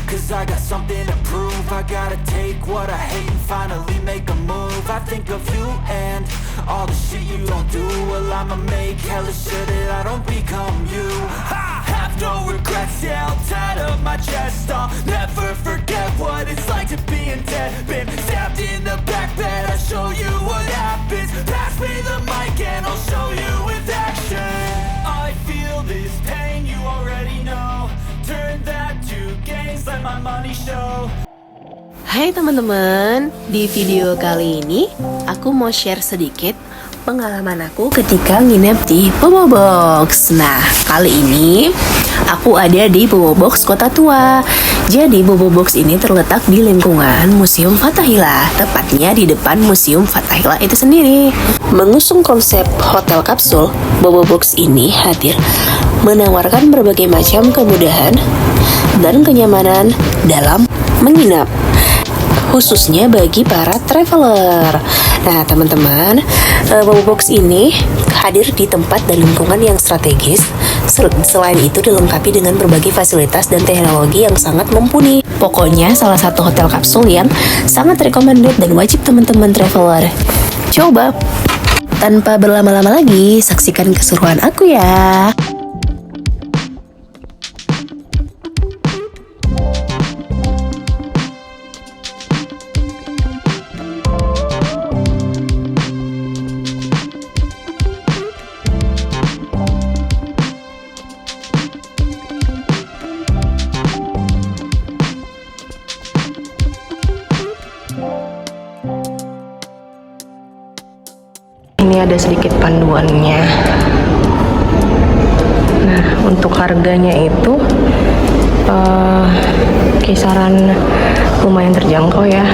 cause I got something to prove. I gotta take what I hate and finally make a move. I think of you and all the shit you don't do. Well, I'ma make hella sure that I don't become you. I have no regrets, yeah, I'll tie up my chest. I'll never forget what it's like to be in debt. Been stabbed in the back bed, I'll show you what happens. Pass me the mic and I'll show you with action. I feel this pain, you already know. Turn that to gains, let my money show. Hai teman-teman, di video kali ini aku mau share sedikit pengalaman aku ketika nginep di Bobo Box. Nah, kali ini aku ada di Bobo Box Kota Tua. Jadi Bobo Box ini terletak di lingkungan Museum Fathahillah, tepatnya di depan Museum Fathahillah itu sendiri. Mengusung konsep hotel kapsul, Bobo Box ini hadir menawarkan berbagai macam kemudahan dan kenyamanan dalam menginap, khususnya bagi para traveler. Nah teman-teman, Bobo Box ini hadir di tempat dan lingkungan yang strategis. Selain itu dilengkapi dengan berbagai fasilitas dan teknologi yang sangat mumpuni. Pokoknya salah satu hotel kapsul yang sangat recommended dan wajib teman-teman traveler coba. Tanpa berlama-lama lagi, saksikan keseruan aku ya. Ini ada sedikit panduannya. Nah, untuk harganya itu kisaran lumayan terjangkau ya,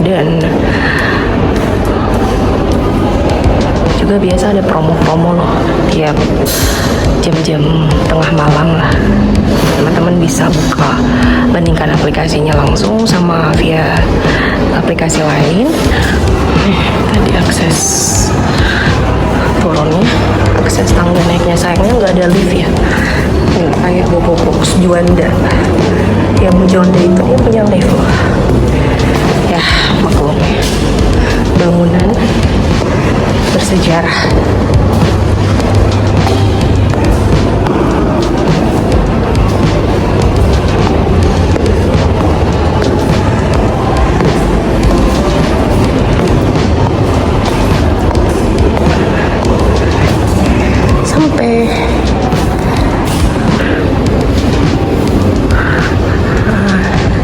dan juga biasa ada promo-promo loh tiap jam-jam tengah malam lah. Teman-teman bisa buka, bandingkan aplikasinya langsung sama via aplikasi lain. Tadi akses turunnya, akses tangga naiknya sayangnya nggak ada lift ya, nggak kayak Bobo Box Juanda. Yang Juanda itu dia punya lift loh. Ya maklum, bangunan bersejarah.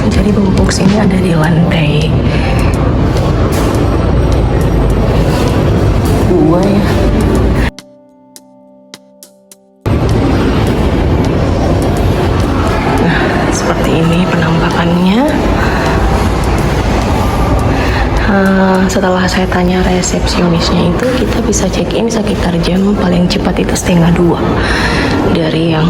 Jadi Bobo Box ini ada di lantai 2 ya. Nah, seperti ini penampakannya. Setelah saya tanya resepsionisnya itu, kita bisa check in sekitar jam paling cepat itu 1:30 dari yang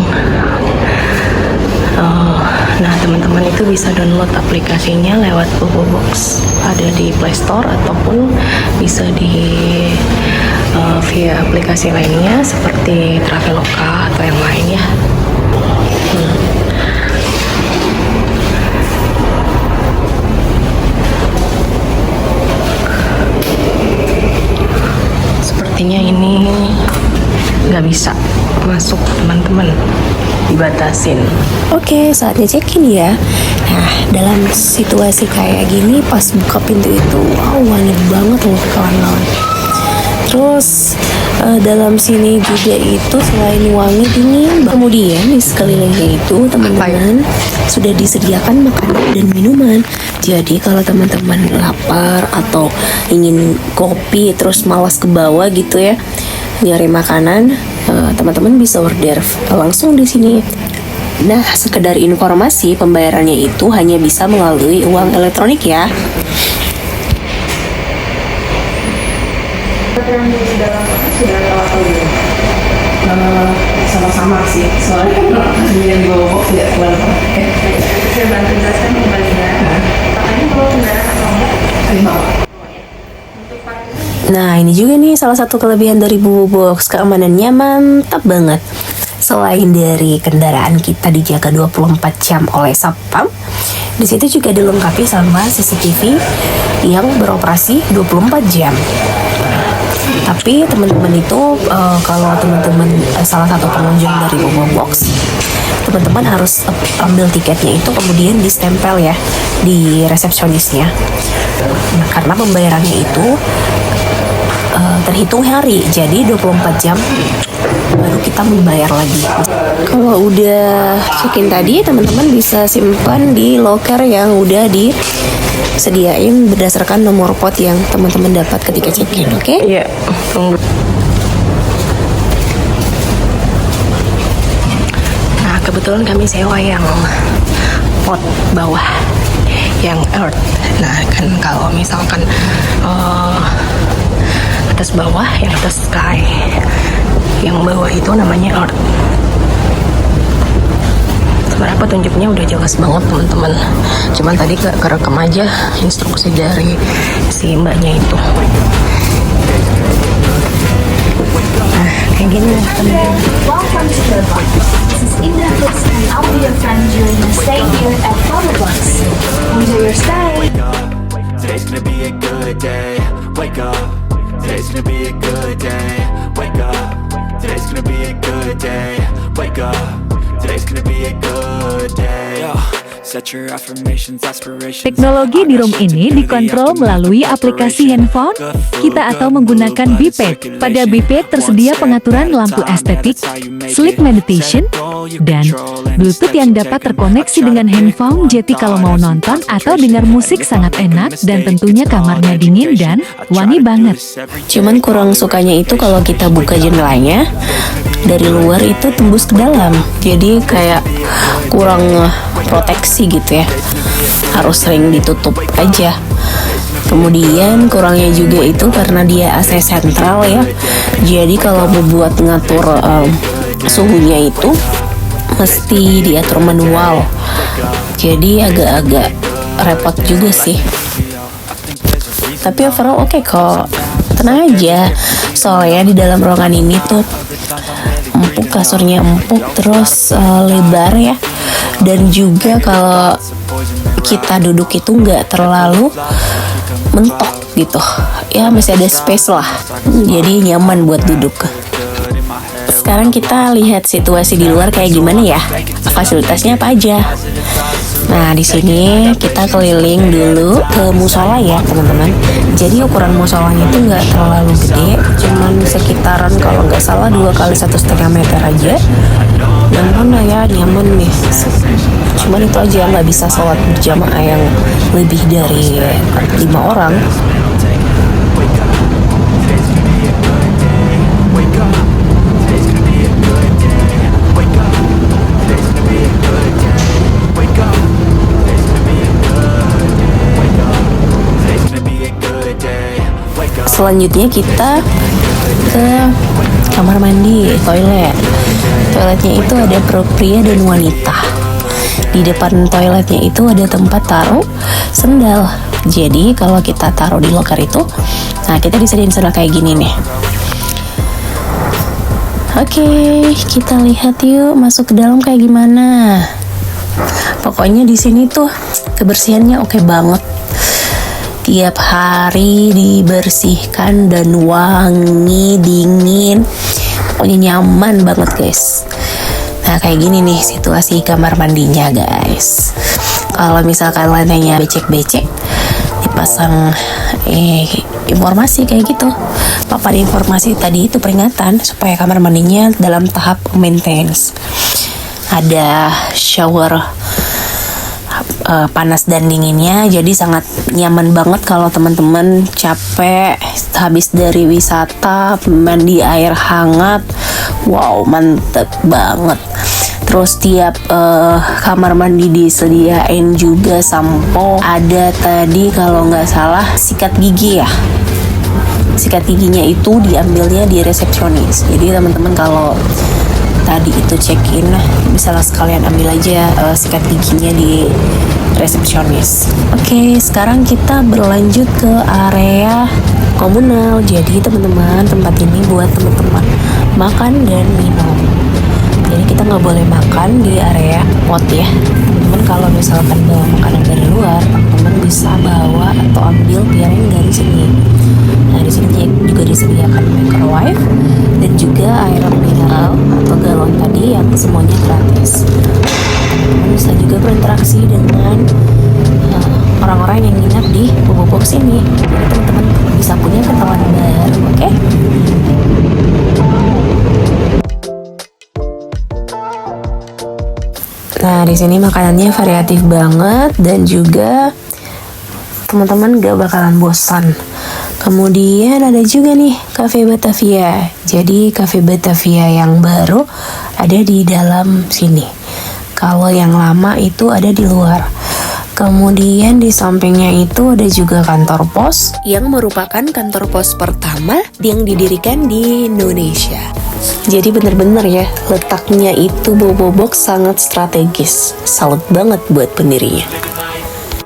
nah teman-teman itu bisa download aplikasinya lewat Bobo Box, ada di Play Store ataupun bisa di via aplikasi lainnya seperti Traveloka atau yang lain ya. Sepertinya ini nggak bisa masuk teman-teman, dibatasin. Oke, saatnya check-in ya. Nah, dalam situasi kayak gini pas buka pintu itu, wow, wangi banget loh kawan-kawan. Terus dalam sini juga itu selain wangi dingin, kemudian di sekelilingnya itu teman-teman sudah disediakan makanan dan minuman. Jadi kalau teman-teman lapar atau ingin kopi terus malas ke bawah gitu ya, nyari makanan, teman-teman bisa order langsung di sini. Nah, sekedar informasi, pembayarannya itu hanya bisa melalui uang elektronik ya. Sama-sama sih, soalnya kan yang bawa tidak keluar. Saya bantu jelaskan kembalinya. Katanya kalau kendaraan atau Nah, ini juga nih salah satu kelebihan dari Bobo Box, keamanannya mantap banget. selain dari kendaraan kita dijaga 24 jam oleh satpam, di situ juga dilengkapi sama CCTV yang beroperasi 24 jam. Tapi teman-teman itu kalau teman-teman salah satu pengunjung dari Bobo Box, teman-teman harus ambil tiketnya itu kemudian distempel ya di resepsionisnya. Nah, karena pembayarannya itu terhitung hari, jadi 24 jam baru kita membayar lagi. Kalau udah check-in tadi, teman-teman bisa simpan di locker yang udah disediain berdasarkan nomor pot yang teman-teman dapat ketika check-in, oke? Iya, tunggu. Nah, kebetulan kami sewa yang pot bawah, yang earth. Nah, kan kalau misalkan atas bawah, yang atas sky, yang bawah itu namanya earth. Sebenarnya petunjuknya udah jelas banget teman-teman, cuman tadi gak kerekam aja instruksi dari si mbaknya itu. Nah, kayak gini nih teman-teman. Welcome to Box. This is Indra Foods and I'll be your friend during your stay here at Bobo Box. Enjoy your stay. Today's gonna be a good day. Wake up. Today's gonna be a good day. Wake up. Today's gonna be a good day. Wake up. Today's gonna be a good day. Set your affirmations, aspirations. Teknologi di room ini dikontrol melalui aplikasi handphone kita atau menggunakan Biped. Pada Biped tersedia pengaturan lampu estetik, sleep meditation, dan Bluetooth yang dapat terkoneksi dengan handphone. Jadi kalau mau nonton atau dengar musik sangat enak dan tentunya kamarnya dingin dan wangi banget. Cuman kurang sukanya itu kalau kita buka jendelanya dari luar itu tembus ke dalam, jadi kayak kurang proteksi gitu ya, harus sering ditutup aja. Kemudian kurangnya juga itu karena dia AC sentral ya, jadi kalau buat ngatur suhunya itu mesti diatur manual, jadi agak-agak repot juga sih. Tapi overall oke kok, tenang aja, soalnya di dalam ruangan ini tuh empuk, kasurnya empuk, terus lebar ya, dan juga kalau kita duduk itu nggak terlalu mentok gitu ya, masih ada space lah, jadi nyaman buat duduk. Sekarang kita lihat situasi di luar kayak gimana ya, fasilitasnya apa aja. Nah, di sini kita keliling dulu ke musola ya teman-teman. Jadi ukuran musolanya itu nggak terlalu gede, cuman sekitaran kalau nggak salah 2 kali 1,5 meter aja. Nyaman ya, nyaman nih. Cuman itu aja, nggak bisa sholat berjamaah yang lebih dari 5 orang. Selanjutnya kita ke kamar mandi, toilet. Toiletnya itu ada pro pria dan wanita. Di depan toiletnya itu ada tempat taruh sendal. Jadi kalau kita taruh di loker itu, nah kita disediain sendal kayak gini nih. Oke, kita lihat yuk masuk ke dalam kayak gimana. Pokoknya di sini tuh kebersihannya oke banget. Tiap hari dibersihkan dan wangi, dingin, pokoknya nyaman banget guys. Nah kayak gini nih situasi kamar mandinya guys. Kalau misalkan lantainya becek-becek, dipasang informasi kayak gitu, papan informasi tadi itu peringatan supaya kamar mandinya dalam tahap maintenance. Ada shower panas dan dinginnya, jadi sangat nyaman banget kalau teman-teman capek habis dari wisata, mandi air hangat. Wow, mantep banget. Terus tiap kamar mandi disediain juga sampo. Ada tadi kalau nggak salah sikat gigi ya. Sikat giginya itu diambilnya di resepsionis. Jadi teman-teman kalau tadi itu check-in, bisa lah sekalian ambil aja sikat giginya di resepsionis. Oke, sekarang kita berlanjut ke area komunal. Jadi teman-teman, tempat ini buat teman-teman makan dan minum. Jadi kita nggak boleh makan di area pot ya. Teman-teman kalau misalkan bawa makanan dari luar, teman-teman bisa bawa atau ambil piring dari sini. Nah di sini juga disediakan microwave dan juga air mineral atau galon tadi yang semuanya gratis. Teman-teman bisa juga berinteraksi dengan orang-orang yang nginap di Bobo Box ini. Jadi teman-teman bisa punya kenalan baru, oke? Nah, di sini makanannya variatif banget dan juga teman-teman gak bakalan bosan. Kemudian ada juga nih Cafe Batavia. Jadi Cafe Batavia yang baru ada di dalam sini. Kalau yang lama itu ada di luar. Kemudian di sampingnya itu ada juga kantor pos yang merupakan kantor pos pertama yang didirikan di Indonesia. Jadi bener-bener ya, letaknya itu Bobo Box sangat strategis. Salut banget buat pendirinya.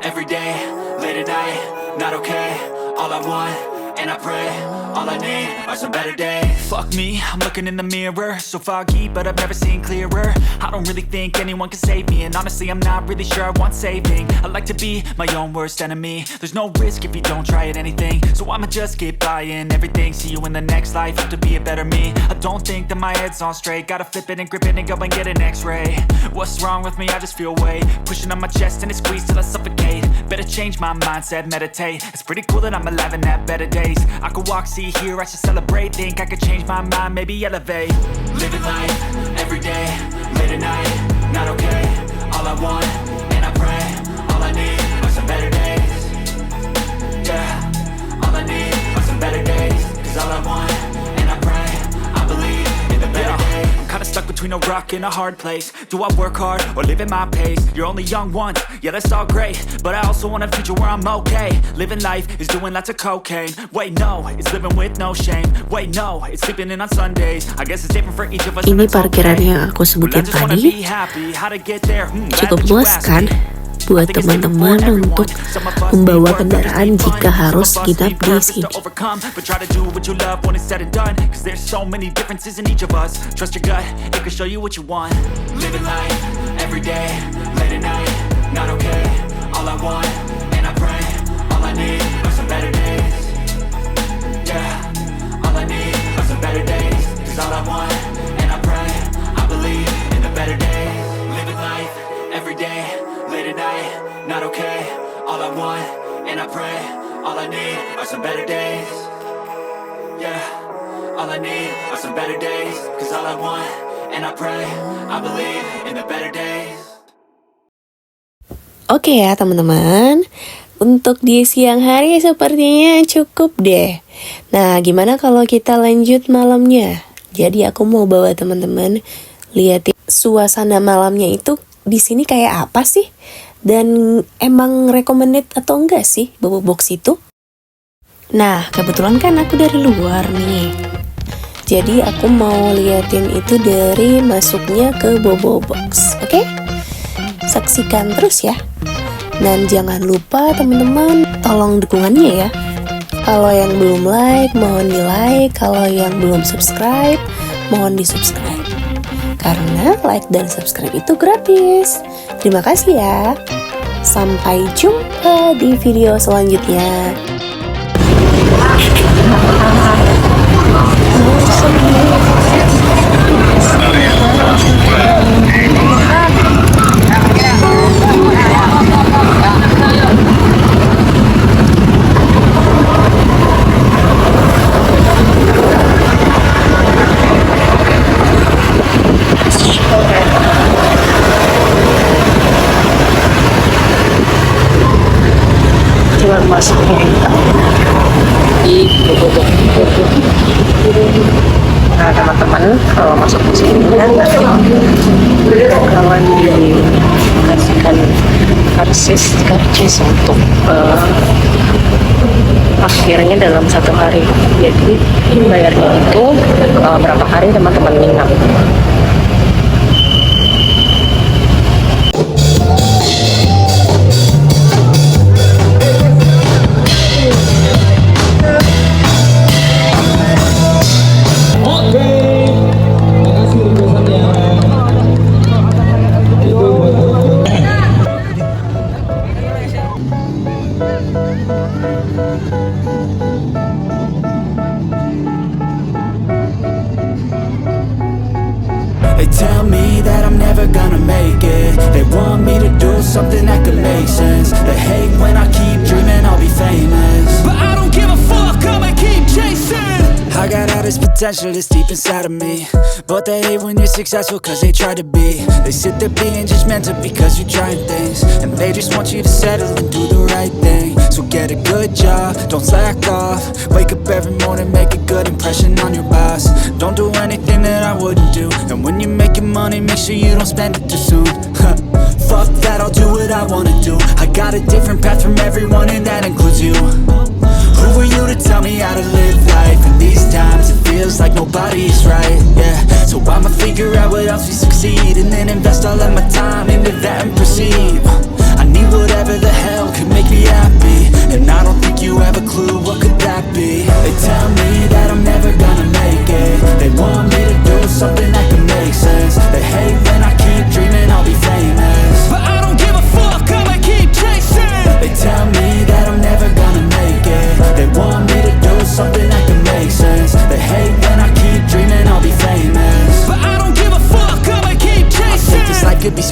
Every day, late at night, not okay. All I want, and I pray, all I need are some better days. Fuck me, I'm looking in the mirror, so foggy, but I've never seen clearer. I don't really think anyone can save me, and honestly I'm not really sure I want saving. I like to be my own worst enemy. There's no risk if you don't try at anything, so I'ma just keep buying everything. See you in the next life, have to be a better me. I don't think that my head's on straight, gotta flip it and grip it and go and get an x-ray. What's wrong with me? I just feel weight pushing on my chest and it squeezes till I suffocate. Better change my mindset, meditate. It's pretty cool that I'm alive and have better days. I could walk, see, hear, I should celebrate. Think I could change my mind, maybe elevate. Living life, every day, late at night, not okay. All I want, and I pray, all I need are some better days. Yeah, all I need are some better days. Cause all I want, and I pray, I believe in the better days. I'm kinda stuck between a rock and a hard place. Do I work hard or live at my pace? You're only young once, yeah that's all great, but I also want a future where I'm okay. Living life is doing lots of cocaine. Wait no, it's living with no shame. Wait no, it's sleeping in on Sundays. I guess it's different for each of us. Ini parkiran yang aku sebutin tadi cukup luas kan buat teman-teman untuk membawa kendaraan jika harus nginap di sini. Not okay, all I want, and I pray, all I need are some better days. Yeah, all I need are some better days. Cause all I want, and I pray, I believe in the better days. Oke ya teman-teman, untuk di siang hari sepertinya cukup deh. Nah gimana kalau kita lanjut malamnya? Jadi aku mau bawa teman-teman liatin suasana malamnya itu di sini kayak apa sih? Dan emang recommended atau enggak sih Bobo Box itu? Nah, kebetulan kan aku dari luar nih. Jadi aku mau liatin itu dari masuknya ke Bobo Box. Oke? Saksikan terus ya. Dan jangan lupa teman-teman, tolong dukungannya ya. Kalau yang belum like, mohon di like. Kalau yang belum subscribe, mohon di subscribe. Karena like dan subscribe itu gratis. Terima kasih ya. Sampai jumpa di video selanjutnya. Masuknya di Bobo Box. Nah teman-teman, kalau masuk ke sini kan nanti bakalan dikasihkan karcis untuk parkirnya dalam 1 hari. Jadi bayarnya itu berapa hari teman-teman nginap. Terima kasih. potential is deep inside of me, but they hate when you're successful cause they try to be. They sit there being judgmental because you're trying things, and they just want you to settle and do the right thing. So get a good job, don't slack off. Wake up every morning, make a good impression on your boss. Don't do anything that I wouldn't do, and when you're making money, make sure you don't spend it too soon. Fuck that, I'll do what I wanna do. I got a different path from everyone, and that includes you. Who are you to tell me how to live life? In these times it feels like nobody's right, yeah. So I'ma figure out what else we succeed, and then invest all of my time into that and proceed. I need whatever the hell could make me happy, and I don't think you have a clue what could that be. They tell me that I'm never